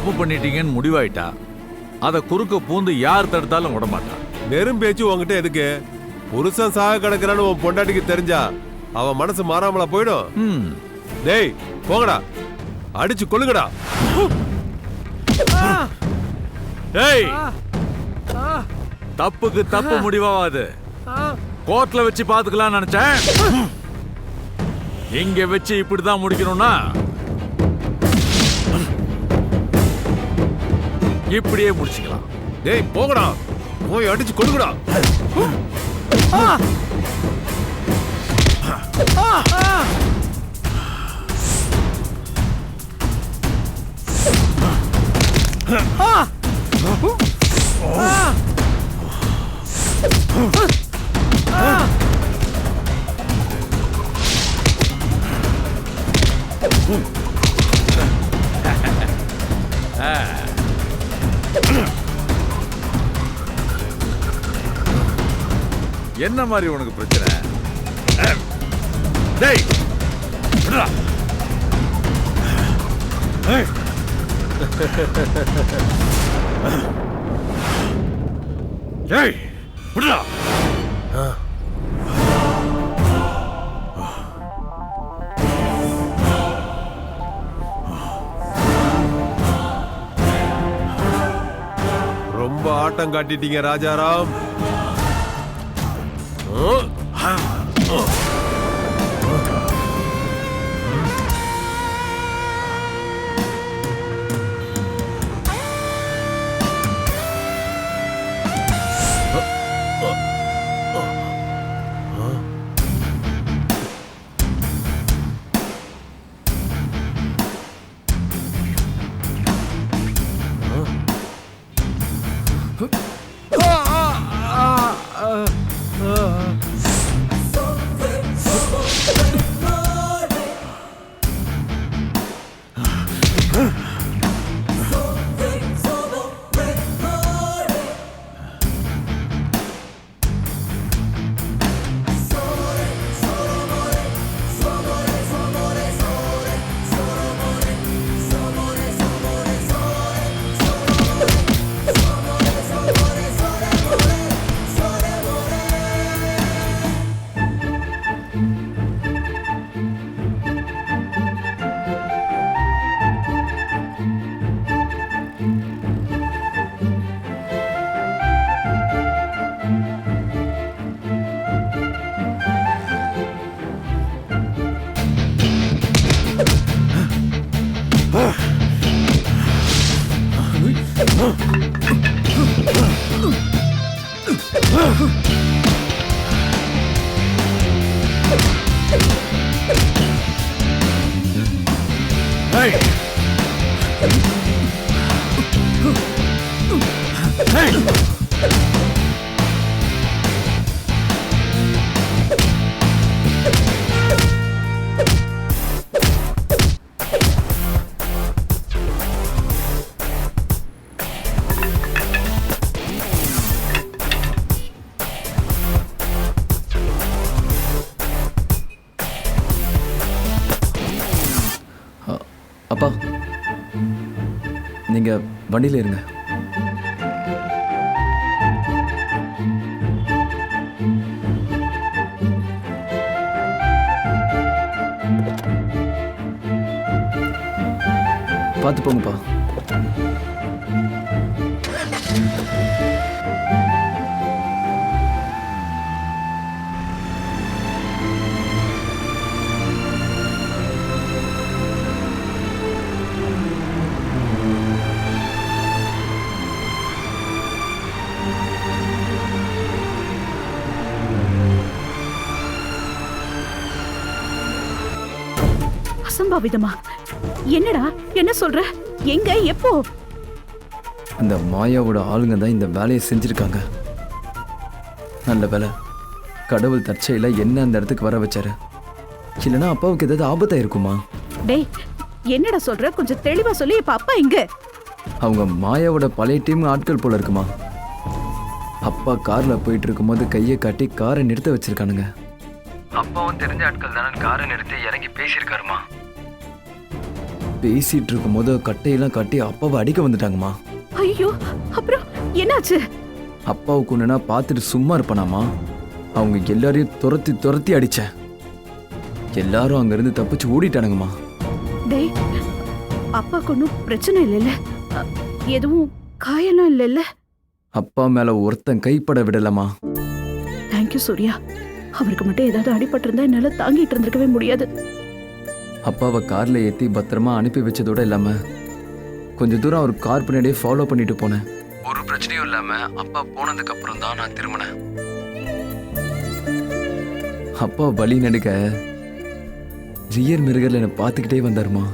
தப்பு பண்ணிட்டீங்கன்னு முடிவாயிட்டா அதை குறுக்க பூந்து யார் தடுத்தாலும் விட மாட்டா. வெறும் பேச்சு உங்ககிட்ட எதுக்கு? புருஷன் சாக கிடக்குறான்னு உன் பொண்டாட்டிக்கு தெரிஞ்சா அவன் மனசு மாறாமலா போயிடும். டேய் போங்கடா, அடிச்சு கொள்ளுங்கடா. டேய், தப்புக்கு தப்பு முடிவாது. கோர்ட்ல வச்சு பாத்துக்கலாம் நினைச்சேன். இங்க வச்சு இப்படிதான் முடிக்கணும்னா இப்படியே முடிச்சுக்கலாம். டேய் போங்கடா, போய் அடிச்சு கொள்ளுங்கடா. என்ன மாதிரி உனக்கு பிரச்சனை? டேய் விடுடா. டேய் விடுடா. ரொம்ப ஆட்டம் காட்டிட்டீங்க ராஜாராம். Hey! Hey! அப்பா, நீங்க வண்டியில இருங்க. பார்த்து போங்கப்பா. அசம்பாவிதமா? என்னடா, என்ன சொல்ற? எங்க, எப்போ? அந்த மாயாவோட ஆளுங்க தான் இந்த வேலையை செஞ்சிருக்காங்க. நல்ல வேலை, கடவுள் தற்செயல என்ன அந்த இடத்துக்கு வர வச்சாரு. இல்லைன்னா அப்பாவுக்கு ஏதாவது ஆபத்தா இருக்குமா? டேய், என்னடா சொல்ற? கொஞ்சம் தெளிவா சொல்லி. இப்ப அப்பா எங்க? அவங்க மாயாவோட பழைய டீம் ஆட்கள் போல இருக்குமா. அப்பா கார்ல போயிட்டு இருக்கும்போது கையை காட்டி காரை நிறுத்த வச்சிருக்கானுங்க. அப்பாவும் தெரிஞ்ச ஆட்கள் தானே காரை நிறுத்தி இறங்கி பேசியிருக்காருமா. பேசிட்டு இருக்கும் போது கட்டையெல்லாம் கட்டி அப்பாவை அடிக்க வந்துட்டாங்கம்மா. ஐயோ, அப்புறம் என்னாச்சு? அப்பாவுக்கு ஒண்ணுனா பார்த்துட்டு சும்மா இருப்பானாமா. அவங்க எல்லாரையும் துரத்தி துரத்தி அடிச்சேன். எல்லாரும் அங்கிருந்து தப்பிச்சு ஓடிட்டானுங்கம்மா. டேய், அப்பாக்கு ஒன்றும் பிரச்சனை இல்லைல்ல? எதுவும் காயெல்லாம் இல்லைல்ல? அப்பா மேல ஒருத்தன் கைப்பட விடலம்மா. தேங்க்யூ சூர்யா. அவருக்கு மட்டும் ஏதாவது அடிபட்டிருந்தா என்னால தாங்கிட்டு இருந்திருக்கவே முடியாது. அப்பாவை கார்ல ஏத்தி பத்திரமா அனுப்பி வச்சதோட இல்லாம கொஞ்ச தூரம் அவர் கார் பின்னாடியே ஃபாலோ பண்ணிட்டு போனேன். ஒரு பிரச்சனையும் இல்லாம அப்பா போனதுக்கு அப்புறம் தான் நான் திரும்பினேன். அப்பா வழி நடுக்க ரியர் மிருகர்ல என்னை பார்த்துக்கிட்டே வந்தாருமா.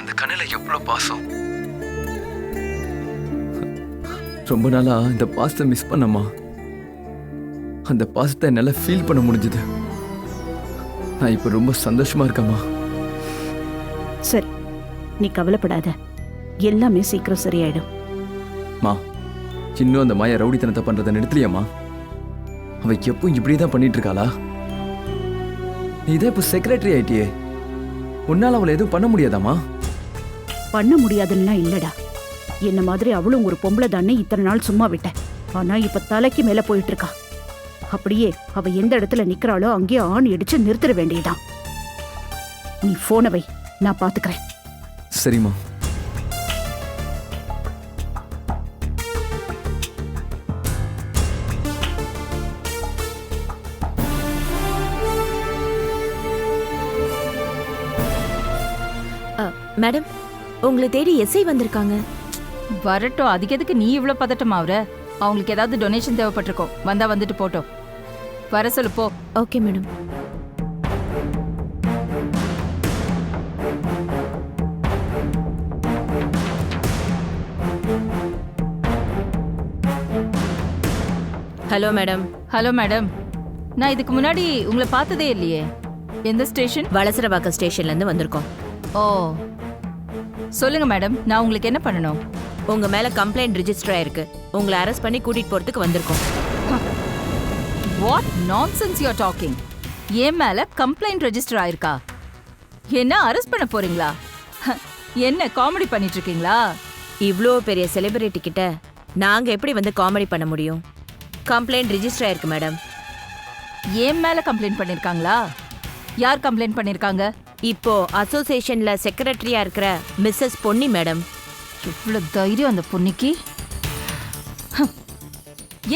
அந்த கண்ணுல எவ்வளவு பாசம். ரொம்ப நாளா இந்த பாசத்தை மிஸ் பண்ணம்மா. அந்த பாசத்தை என்னால ஃபீல் பண்ண முடிஞ்சது. நான் இப்ப ரொம்ப சந்தோஷமா இருக்கேம்மா. சரி, நீ கவலைப்படாத. எல்லாமே சீக்கிரம் சரியாயிடும். மா, இன்னும் அந்த மாயா ரவுடித்தனத்தை பண்றதை நிறுத்தலையாம்மா? அவ எப்போ இப்படிதான் பண்ணிட்டு இருக்காளா? நீ தான் இப்ப செக்ரட்டரி ஆயிட்டியே, உன்னால அவளை எதுவும் பண்ண முடியாதாம்மா? பண்ண முடியாதுன்னா இல்லடா. என்ன மாதிரி அவளும் ஒரு பொம்பளை தானே இத்தனை நாள் சும்மா விட்டேன். ஆனா இப்ப தலைக்கு மேல போயிட்டு இருக்கா. அப்படியே அவ எந்த இடத்துல நிக்கிறாளோ அங்கேயே ஆணி அடிச்சு நிறுத்திட வேண்டியதான். நீ போனை வை, நான் பாத்துக்கிறேன். சரிம்மா. மேடம், உங்களை தேடி எஸ்ஐ வந்திருக்காங்க. வரட்டும். அதுக்கு எதுக்கு நீ இவ்வளவு பதட்டமாவற? அவங்களுக்கு ஏதாவது டொனேஷன் தேவைப்பட்டிருக்கோம். வந்தா வந்துட்டு போட்டோம். வர சொல்லு போ. Okay madam. Hello madam. Hello madam, நான் இதுக்கு முன்னாடி உங்களை பார்த்ததே இல்லையே. எந்த ஸ்டேஷன்? வளசரவாக்கம் ஸ்டேஷன்ல இருந்து வந்திருக்கோம். ஓ, சொல்லுங்க மேடம், நான் உங்களுக்கு என்ன பண்ணணும்? உங்க மேல கம்ப்ளைண்ட் ரிஜிஸ்டர் ஆயிருக்கு. உங்களை அரெஸ்ட் பண்ணி கூட்டிட்டு போறதுக்கு வந்திருக்கோம். What nonsense you are talking? என் மேல கம்ப்ளைண்ட் ரெஜிஸ்டர் ஆயிருக்கா? என்ன அரெஸ்ட் பண்ண போறீங்களா? என்ன காமெடி பண்ணிட்டு இருக்கீங்களா? இவ்ளோ பெரிய செலிபிரிட்டி கிட்ட நாங்க எப்படி வந்து காமெடி பண்ண முடியும்? கம்ப்ளைண்ட் ரிஜிஸ்டர் ஆயிருக்கு மேடம். என் மேல கம்ப்ளைண்ட் பண்ணிருக்காங்களா? யார் கம்ப்ளைண்ட் பண்ணிருக்காங்க? இப்போ அசோசியேஷன்ல செக்ரட்டரியா இருக்கிற மிஸ்ஸஸ் பொன்னி மேடம். இவ்வளவு தைரியம் அந்த பொன்னிக்கு?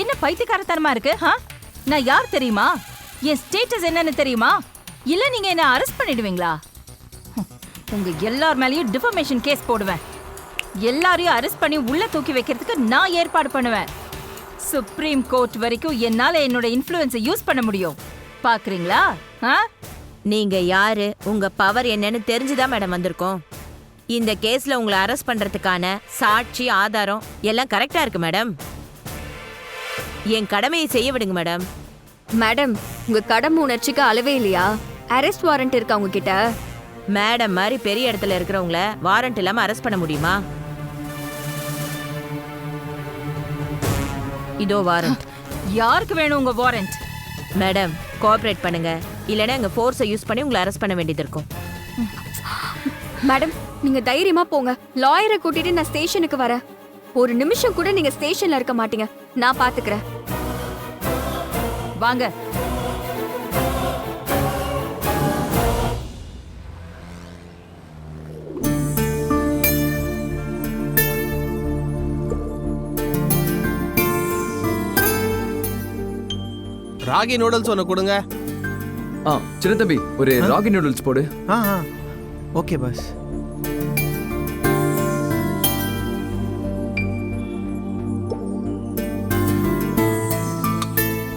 என்ன பைத்தியக்காரத்தனமா இருக்கு? நான் யார் தெரியுமா? என் ஸ்டேட்டஸ் என்னன்னு தெரியுமா? இல்ல நீங்க என்ன அரெஸ்ட் பண்ணிடுவீங்களா? உங்க எல்லார் மேலயும் டிஃபமேஷன் கேஸ் போடுவேன். எல்லாரையும் அரெஸ்ட் பண்ணி உள்ள தூக்கி வைக்கிறதுக்கு நான் ஏற்பாடு பண்ணுவேன். சுப்ரீம் கோர்ட் வரைக்கும் என்னால என்னோட இன்ஃப்ளூயன்ஸை யூஸ் பண்ண முடியும். பாக்குறீங்களா? நீங்க யாரு, உங்க பவர் என்னன்னு தெரிஞ்சுதான் மேடம் வந்திருக்கோம். இந்த கேஸ்ல உங்களை அரெஸ்ட் பண்றதுக்கான சாட்சி ஆதாரம் எல்லாம் கரெக்டா இருக்கு மேடம். என் கடமையை செய்ய விடுங்க மேடம். மேடம், உங்க கடமை உணர்ச்சிக்கு அளவே இல்லையா? அரெஸ்ட் வாரண்ட் இருக்கா உங்ககிட்ட? மேடம் மாதிரி பெரிய இடத்துல இருக்கிறவங்கள வாரண்ட் இல்லாம அரெஸ்ட் பண்ண முடியுமா? இதோ வாரண்ட். யாருக்கு வேணும் உங்க வாரண்ட்? மேடம், கோஆபரேட் பண்ணுங்க, இல்லைன்னா எங்க ஃபோர்ஸை யூஸ் பண்ணி உங்களை அரெஸ்ட் பண்ண வேண்டியது இருக்கும். மேடம், நீங்க தைரியமா போங்க. லாயரை கூட்டிட்டு நான் ஸ்டேஷனுக்கு வரேன். ஒரு நிமிஷம் கூட நீங்க ஸ்டேஷன்ல இருக்க மாட்டீங்க. நான் பாத்துக்கிறேன். வாங்க. ராகி நூடுல்ஸ் ஒன்று கொடுங்க. சின்ன தம்பி, ஒரு ராகி நூடுல்ஸ் போடு. Okay boss.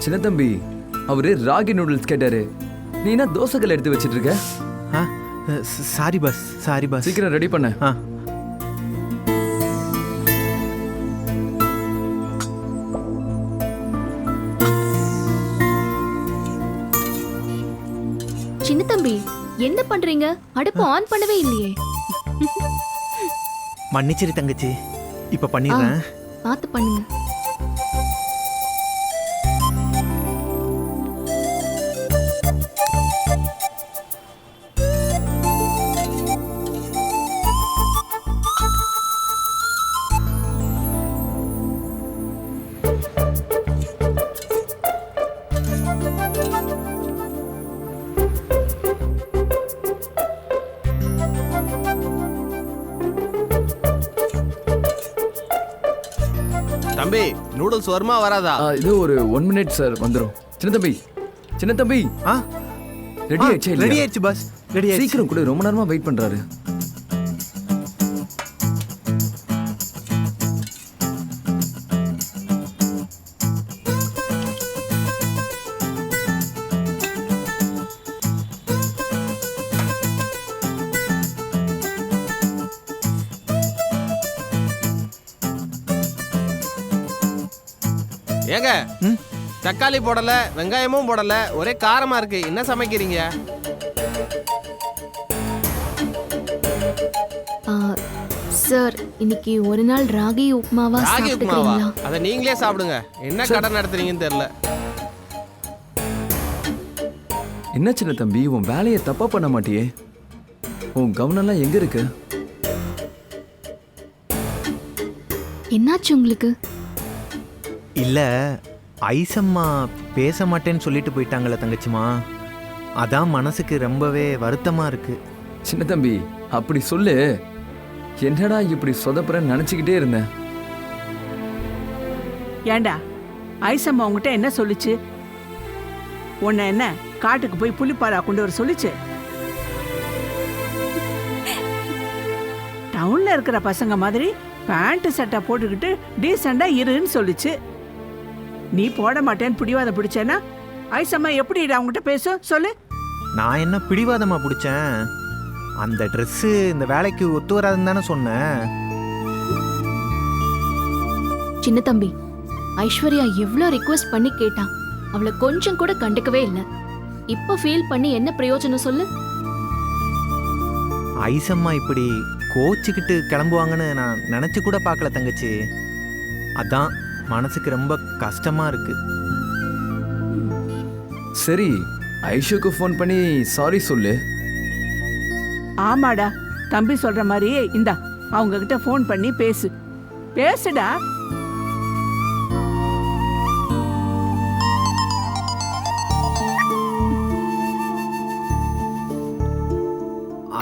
சின்ன தம்பி, அவரு ராகி நூடுல்ஸ் கேட்டாரு. நீ என்ன தோசைகள் எடுத்து வச்சிட்டு இருக்க? Sorry boss, sorry boss. சீக்கிரம் ரெடி பண்ண. சின்ன தம்பி, என்ன பண்றீங்க? அடுப்பு ஆன் பண்ணவே இல்லையே. மன்னிச்சிரு தங்கச்சி, இப்ப பண்ணிடுறேன். பார்த்து பண்ணுங்க. தம்பி நூடுல்ஸ் வருமா வராதா? இது ஒரு 1 மினிட் சார் வந்துடும். சின்ன தம்பி ஆ ரெடி ஆயிடுச்சு. ரெடி ஆயிடுச்சு பாஸ், ரெடி ஆயிடுச்சு. சீக்கிரம் கூட, ரொம்ப நேரமா வெயிட் பண்றாரு. ஏங்க தக்காளி போடல, வெங்காயமும் போடல, ஒரே காரமா இருக்கு. என்ன சமைக்கிறீங்க? சார், இன்னைக்கு ஒரு நாள் ராகி உப்புமாவா ராகி உப்புமாவா? சாப்பிட்டுக்கிறீங்களா? அதை நீங்களே சாப்பிடுங்க. என்ன கடை நடத்துறீங்கன்னு தெரியல. என்ன சின்ன தம்பி, உன் வேலையை தப்பா பண்ண மாட்டியே? உன் கவனம்லாம் எங்க இருக்கு? என்னாச்சு உங்களுக்கு? இல்ல ஐசம்மா பேச மாட்டேன்னு சொல்லிட்டு போயிட்டாங்களே தங்கச்சிமா, அதான் மனசுக்கு ரொம்பவே வருத்தமா இருக்கு. சின்ன தம்பி அப்படி சொல்லு. என்னடா இப்படி சொதப்புறன்னு நினைச்சுக்கிட்டே இருந்தேன். ஏண்டா ஐசம்மா உங்ககிட்ட என்ன சொல்லுச்சு? உன்னை என்ன காட்டுக்கு போய் புலிப்பாலா கொண்டு வர சொல்லுச்சு? டவுன்ல இருக்கிற பசங்க மாதிரி பேண்ட் சட்டை போட்டுக்கிட்டு டீசெண்டா இருன்னு சொல்லுச்சு. நீ போட மாட்டேன்னு பிடிவாத பிடிச்சேன்னா ஐசம்மா எப்படி அவங்ககிட்ட பேசும் சொல்லு? நான் என்ன பிடிவாதமா பிடிச்சேன்? அந்த ட்ரெஸ்ஸு இந்த வேலைக்கு ஒத்து வராதுன்னு தானே சொன்னேன். சின்ன தம்பி, ஐஸ்வர்யா எவ்வளோ ரிக்வெஸ்ட் பண்ணி கேட்டான், அவளை கொஞ்சம் கூட கண்டுக்கவே இல்லை. இப்போ ஃபீல் பண்ணி என்ன பிரயோஜனம் சொல்லு? ஐசம்மா இப்படி கோச்சிக்கிட்டு கிளம்புவாங்கன்னு நான் நினச்சி கூட பார்க்கல தங்கச்சி. அதான் மனசுக்கு ரொம்ப கஷ்டமா இருக்கு. சரி, ஐஷுக்கு ஃபோன் பண்ணி சாரி சொல்லு. ஆமாடா, தம்பி சொல்ற மாதிரியே இந்தா அவங்க கிட்ட ஃபோன் பண்ணி பேசுடா.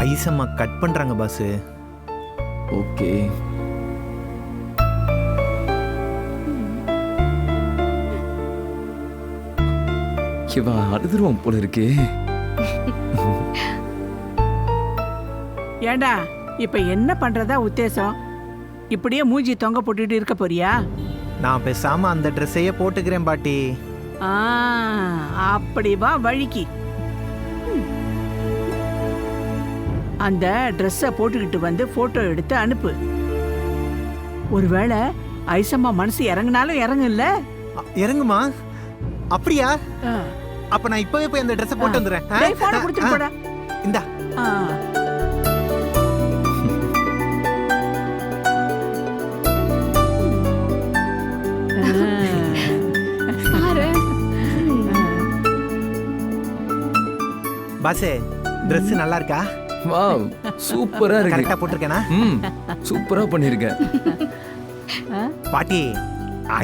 ஐசம்மா கட் பண்றாங்க பாஸ். ஓகே. இவன் அழுதுருவான் போல இருக்கே. ஏண்டா இப்ப என்ன பண்றதா உத்தேசம்? இப்படியே மூஞ்சி தொங்க போட்டுட்டு இருக்க போறியா? நான் பேசாம அந்த ட்ரெஸ்ஸையே போட்டுக்கிறேன் பாட்டி. அப்படி வா வழிக்கு. அந்த ட்ரெஸ்ஸை போட்டுக்கிட்டு வந்து போட்டோ எடுத்து அனுப்பு. ஒருவேளை ஐசம்மா மனசு இறங்குனாலும் இறங்குல்ல. இறங்குமா? அப்படியா? அப்ப நான் இப்பவே போய் அந்த ட்ரெஸ் போட்டு வந்துறேன். போட கொடுத்துட்டு போடா. இந்தா. பாசே, ட்ரெஸ் நல்லா இருக்கா? வாவ், சூப்பரா இருக்கு. கரெக்ட்டா போட்டுருக்கேனா? சூப்பரா பண்ணிருக்க. பாட்டி,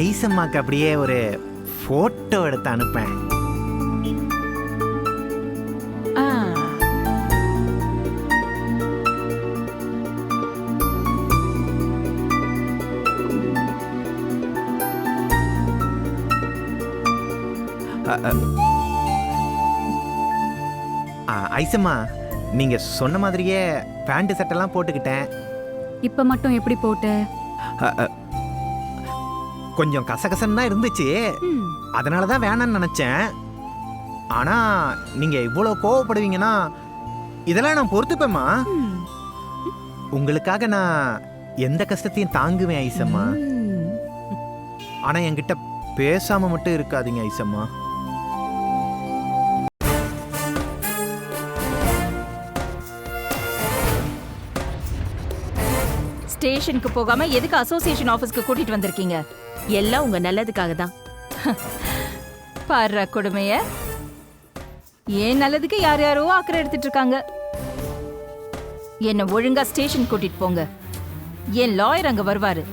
ஐசம்மாக்கு அப்படியே ஒரு போட்டோ எடுத்து அனுப்பேன். ஐசம்மா, நீங்க சொன்ன மாதிரியே பேண்ட் சட்டெல்லாம் போட்டுக்கிட்டேன். இப்ப மட்டும் எப்படி போட்ட? கொஞ்சம் கசகசன்னு தான் இருந்துச்சு, அதனால தான் வேணான்னு நினைச்சேன். ஆனா நீங்க இவ்வளவு கோவப்படுவீங்கன்னா இதெல்லாம் நான் பொறுத்துப்பேம்மா. உங்களுக்காக நான் எந்த கஷ்டத்தையும் தாங்குவேன் ஐசம்மா. ஆனா என்கிட்ட பேசாம மட்டும் இருக்காதீங்க ஐசம்மா. ஸ்டேஷனுக்கு போகாம எதுக்கு அசோசியேஷன் ஆபீஸ்க்கு கூட்டிட்டு வந்திருக்கீங்க? எல்லாம் உங்க நல்லதுக்காக தான். பாரு கொடுமைய, ஏன் நல்லதுக்கு யார் யாரோ அக்கறை எடுத்துட்டு இருக்காங்க. என்ன ஒழுங்கா ஸ்டேஷன் கூட்டிட்டு போங்க. என் லாயர் அங்க வருவாரு.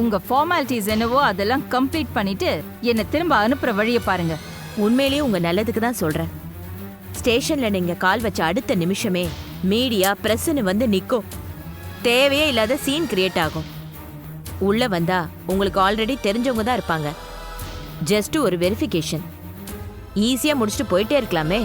உங்க ஃபார்மாலிட்டிஸ் என்னவோ அதெல்லாம் கம்ப்ளீட் பண்ணிட்டு என்ன திரும்ப அனுப்புற வழியை பாருங்க. உண்மையிலேயே உங்க நல்லதுக்கு தான் சொல்றேன். ஸ்டேஷன்ல நீங்க கால் வச்ச அடுத்த நிமிஷமே மீடியா பிரஸ்ன்னு வந்து நிக்கும். தேவையே இல்லாத சீன் கிரியேட் ஆகும். உள்ள வந்தா உங்களுக்கு ஆல்ரெடி தெரிஞ்சவங்க தான் இருப்பாங்க. ஜஸ்ட் ஒரு வெரிஃபிகேஷன். ஈஸியா முடிச்சுட்டு போயிட்டே இருக்கலாமே.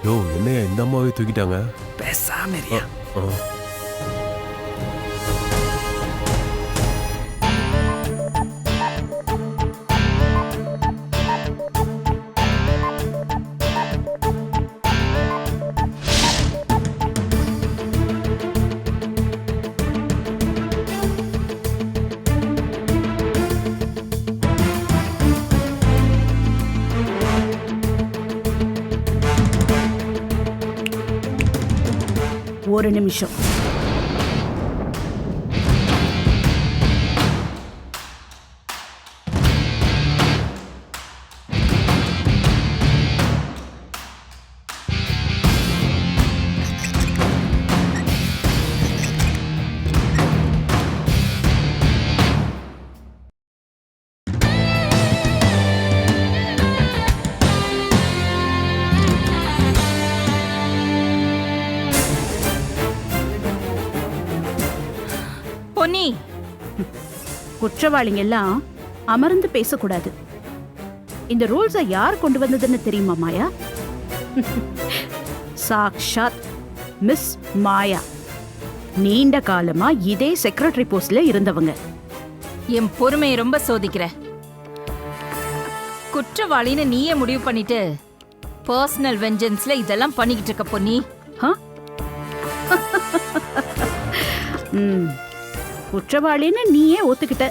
யோ என்னையா இந்த அம்மாவே தூக்கிட்டாங்க? பேசாம இருயா. ஒரு நிமிஷம். பொன்னி, குற்றவாளிங்க எல்லாம் அமர்ந்து பேசக்கூடாது. இந்த ரூல்ஸை யார் கொண்டு வந்ததுன்னு தெரியுமா மாயா? சாக்ஷாத் மிஸ் மாயா. நீண்ட காலமா இதே செக்ரட்டரி போஸ்ட்ல இருந்தவங்க. என் பொறுமையை ரொம்ப சோதிக்கிற. குற்றவாளின்னு நீயே முடிவு பண்ணிட்டு பர்சனல் வெஞ்சன்ஸ்ல இதெல்லாம் பண்ணிக்கிட்டு இருக்க பொன்னி. குற்றவாளின்னு நீயே ஒத்துக்கிட்ட.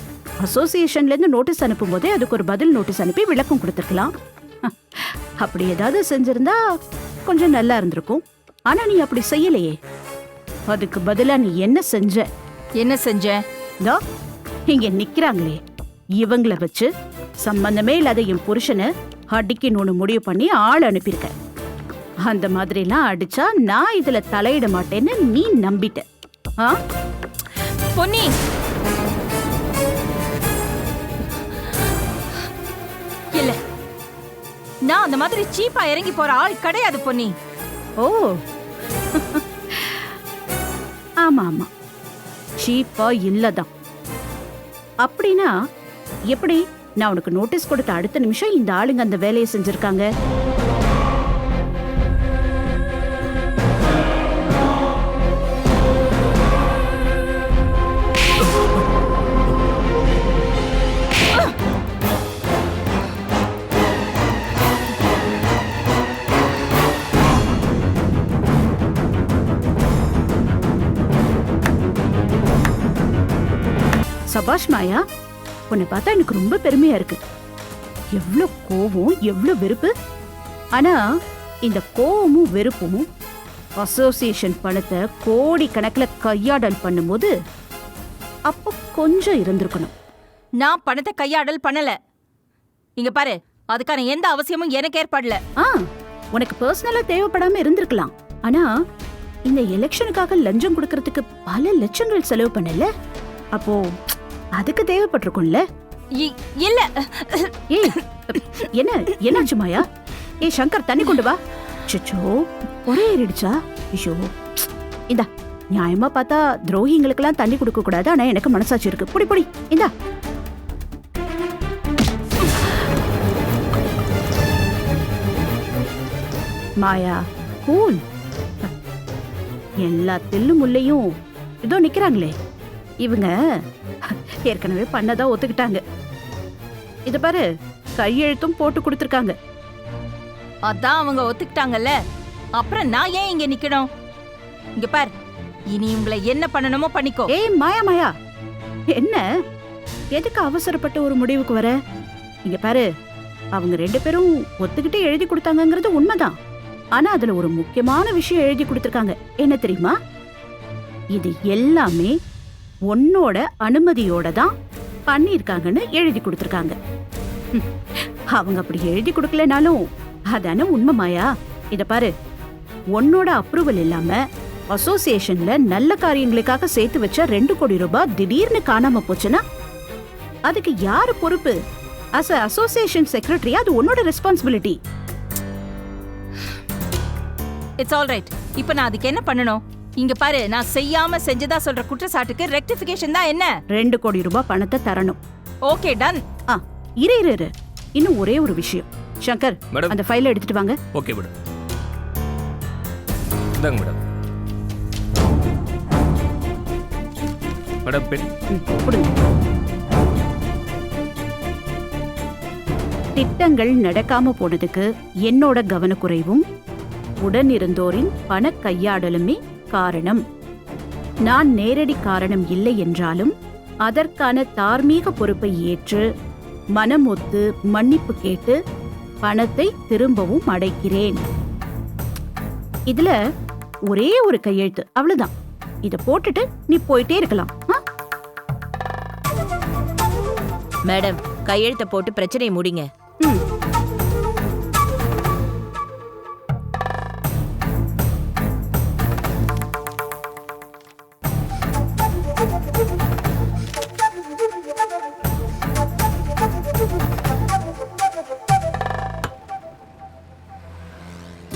அசோசியேஷன்ல இருந்து நோட்டீஸ் அனுப்பும் போதே அதுக்கு ஒரு பதில் நோட்டீஸ் அனுப்பி விளக்கம் கொடுத்துருக்கலாம். அப்படி ஏதாவது செஞ்சிருந்தா கொஞ்சம் நல்லா இருந்திருக்கும். ஆனா நீ அப்படி செய்யலையே. அதுக்கு பதிலா நீ என்ன செஞ்ச? என்ன செஞ்ச? இங்க நிக்கிறாங்களே இவங்கள வச்சு சம்பந்தமே இல்லாத என் புருஷனை அடிக்கணும்னு முடிவு பண்ணி ஆள் அனுப்பியிருக்க. அந்த மாதிரி எல்லாம் அடிச்சா நான் இதுல தலையிட மாட்டேன்னு நீ நம்பிட்ட. பொன்னி, இல்ல, நான் அந்த மாதிரி சீப்பா இறங்கி போற ஆள் கிடையாது பொன்னி. ஓ ஆமா ஆமா, சீப்பா இல்லதான். அப்படின்னா எப்படி நான் உனக்கு நோட்டீஸ் கொடுத்த அடுத்த நிமிஷம் இந்த ஆளுங்க அந்த வேலையை செஞ்சிருக்காங்க? சபாஷ் மாயா, உன்னை பார்த்தா எனக்கு ரொம்ப பெருமையா இருக்கு. எவ்வளவு கோவம், எவ்வளவு வெறுப்பு. ஆனா இந்த கோவமும் வெறுப்பும் அசோசியேஷன் பணத்தை கோடி கணக்குல கையாடல் பண்ணும்போது அப்போ கொஞ்சம் இருந்திருக்கணும். நான் பணத்தை கையாடல் பண்ணல. இங்க பாரு, அதுக்கான எந்த அவசியமும் எனக்கு ஏற்படல. உனக்கு பர்சனலா தேவைப்படாம இருந்திருக்கலாம். ஆனா இந்த எலெக்ஷனுக்காக லஞ்சம் கொடுக்கறதுக்கு பல லட்சங்கள் செலவு பண்ணல. அப்போ அதுக்கு தேவைப்பட்டிருக்கும்ல. இல்ல. ஏய் என்ன என்னாச்சு மாயா? ஏய் சங்கர், தண்ணி கொண்டு வா. சிச்சோ, ஒரே ஏறிடுச்சா? ஐயோ, இந்தா. நியாயமா பார்த்தா துரோகிங்களுக்கெல்லாம் தண்ணி கொடுக்க கூடாது. ஆனா எனக்கு மனசாட்சி இருக்கு. புடி புடி, இந்தா. மாயா கூல். எல்லா தில்லு முள்ளையும் இதோ நிக்கிறாங்களே இவங்க ஏற்கனவே பண்ணதா ஒத்துக்கிட்டாங்க. இத பாரு, கையெழுத்தும் போட்டு கொடுத்திருக்காங்க. அதான் அவங்க ஒத்துக்கிட்டாங்கல்ல, அப்புறம் நான் ஏன் இங்க நிக்கணும்? இங்க பாரு, இனி உங்களை என்ன பண்ணணுமோ பண்ணிக்கோ. ஏய் மாயா மாயா, என்ன எதுக்கு அவசரப்பட்டு ஒரு முடிவுக்கு வர? இங்க பாரு, அவங்க ரெண்டு பேரும் ஒத்துக்கிட்டு எழுதி கொடுத்தாங்கங்கிறது உண்மைதான். ஆனா அதுல ஒரு முக்கியமான விஷயம் எழுதி கொடுத்திருக்காங்க. என்ன தெரியுமா? இது எல்லாமே உன்னோட அனுமதியோட தான் பண்ணிருக்காங்கன்னு எழுதி கொடுத்திருக்காங்க. அவங்க அப்படி எழுதி கொடுக்கலனாலும் அதான உண்மை மாயா. இத பாரு, உன்னோட அப்ரூவல் இல்லாம அசோசியேஷன்ல நல்ல காரியங்களுக்காக சேர்த்து வச்ச 2 கோடி ரூபாய் திடீர்னு காணாம போச்சுன்னா அதுக்கு யாரு பொறுப்பு? as a அசோசியேஷன் செக்ரட்டரி அது உன்னோட ரெஸ்பான்சிபிலிட்டி. It's all right. இப்போ நான் அதுக்கு என்ன பண்ணணும்? இங்க பாரு, நான் செய்யாம செஞ்சதா சொல்ற குற்றச்சாட்டுக்கு ரெக்டிஃபிகேஷன் தான் என்ன? 2 கோடி ரூபாய் பணத்தை தரணும். Okay done. இரு இன்னும் ஒரே ஒரு விஷயம். சங்கர், அந்த ஃபைலை எடுத்துட்டு வாங்க. Okay madam. இந்தாங்க மேடம். Madam pen. கொடுங்க. திட்டங்கள் நடக்காம போனதுக்கு என்னோட கவனக்குறைவும் உடனிருந்தோரின் பண கையாடலுமே காரணம். நான் நேரடி காரணம் இல்லை என்றாலும் அதற்கான தார்மீக பொறுப்பை ஏற்று மனம் ஒத்து மன்னிப்பு கேட்டு பணத்தை திரும்பவும் அடைக்கிறேன். இதுல ஒரே ஒரு கையெழுத்து, அவ்வளவுதான். இத போட்டுட்டு நீ போயிட்டே இருக்கலாம். மேடம், கையெழுத்த போட்டு பிரச்சனையை முடிங்க.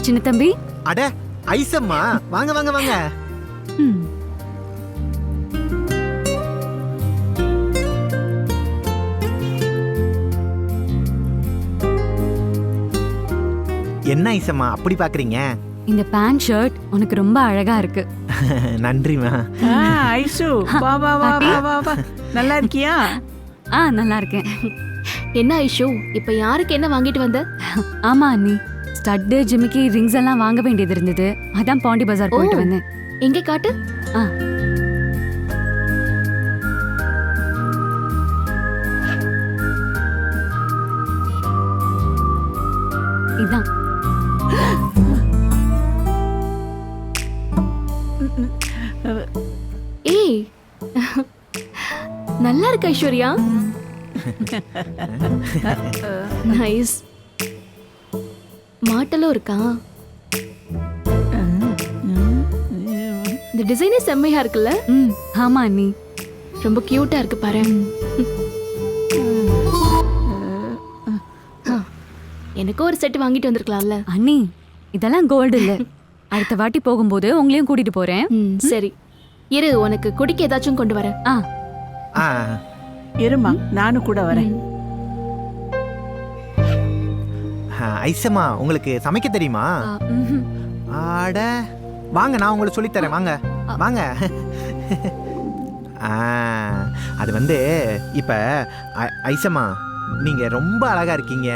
சின்ன தம்பி. அட ஐசம்மா, வாங்க வாங்க வாங்க. என்ன ஐசம்மா அப்படி பாக்குறீங்க? இந்த பேண்ட் ஷர்ட் உனக்கு ரொம்ப அழகா இருக்கு. நன்றிமா. ஐசு, வா வா வா வா வா வா. நல்லா இருக்கியா? நல்லா இருக்கேன். என்ன ஐஷு, இப்ப யாருக்கு என்ன வாங்கிட்டு வந்த? ஆமா அண்ணி, ஸ்டட்டு ஜிமிக்கி ரிங்ஸ் எல்லாம் வாங்க வேண்டியது இருந்தது. அதான் பாண்டி பஜார் போயிட்டு வந்தேன். எங்க காட்டு? இதான். ஏய், நல்லா இருக்கு ஐஸ்வர்யா. நைஸ். மாட்டலும் இருக்கா? இந்த டிசைனே செம்மையா இருக்குல்ல? ஆமா அண்ணி, ரொம்ப கியூட்டா இருக்கு பாரு. எனக்கு ஒரு செட் வாங்கிட்டு வந்திருக்கலாம்ல அண்ணி. இதெல்லாம் கோல்டு இல்ல. அடுத்த வாட்டி போகும்போது உங்களையும் கூட்டிட்டு போறேன். சரி இரு, உனக்கு குடிக்க ஏதாச்சும் கொண்டு வரேன். இருமா, நானும் கூட வரேன். ஐசம்மா, உங்களுக்கு சமைக்க தெரியுமா? ஆட வாங்க, நான் உங்களுக்கு சொல்லித்தரேன். வாங்க வாங்க. அது வந்து இப்ப ஐசம்மா, நீங்க ரொம்ப அழகா இருக்கீங்க.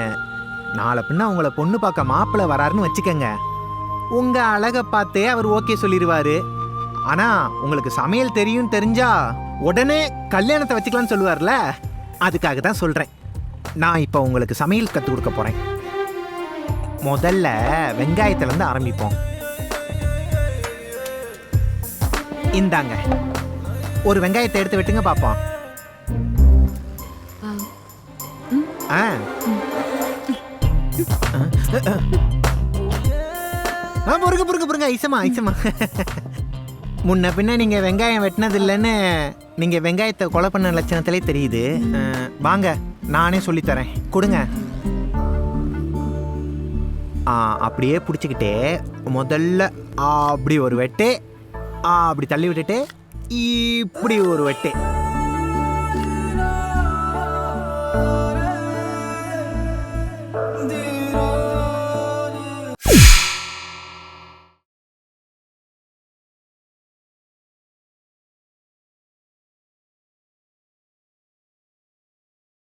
நாளை பின்ன உங்களை பொண்ணு பார்க்க மாப்பிள்ளை வராருன்னு வச்சுக்கங்க. உங்க அழகை பார்த்தே அவர் ஓகே சொல்லிடுவாரு. ஆனா உங்களுக்கு சமையல் தெரியும் தெரிஞ்சா உடனே கல்யாணத்தை வச்சுக்கலாம்னு சொல்லுவார்ல. அதுக்காக தான் சொல்றேன். நான் இப்போ உங்களுக்கு சமையல் கற்றுக் கொடுக்க போறேன். முதல்ல வெங்காயத்திலேருந்து ஆரம்பிப்போம். இந்தாங்க, ஒரு வெங்காயத்தை எடுத்து வெட்டுங்க பார்ப்போம். பொறுங்க பொறுங்க பொறுங்க. ஐசமா ஐசமா, முன்ன பின்ன நீங்க வெங்காயம் வெட்டினது இல்லைன்னு நீங்க வெங்காயத்தை கொலை பண்ண லட்சணத்திலே தெரியுது. வாங்க, நானே சொல்லித்தரேன். கொடுங்க. அப்படியே பிடிச்சிக்கிட்டே முதல்ல அப்படி ஒரு வெட்டு, அப்படி தள்ளி விட்டுட்டு இப்படி ஒரு வெட்டு.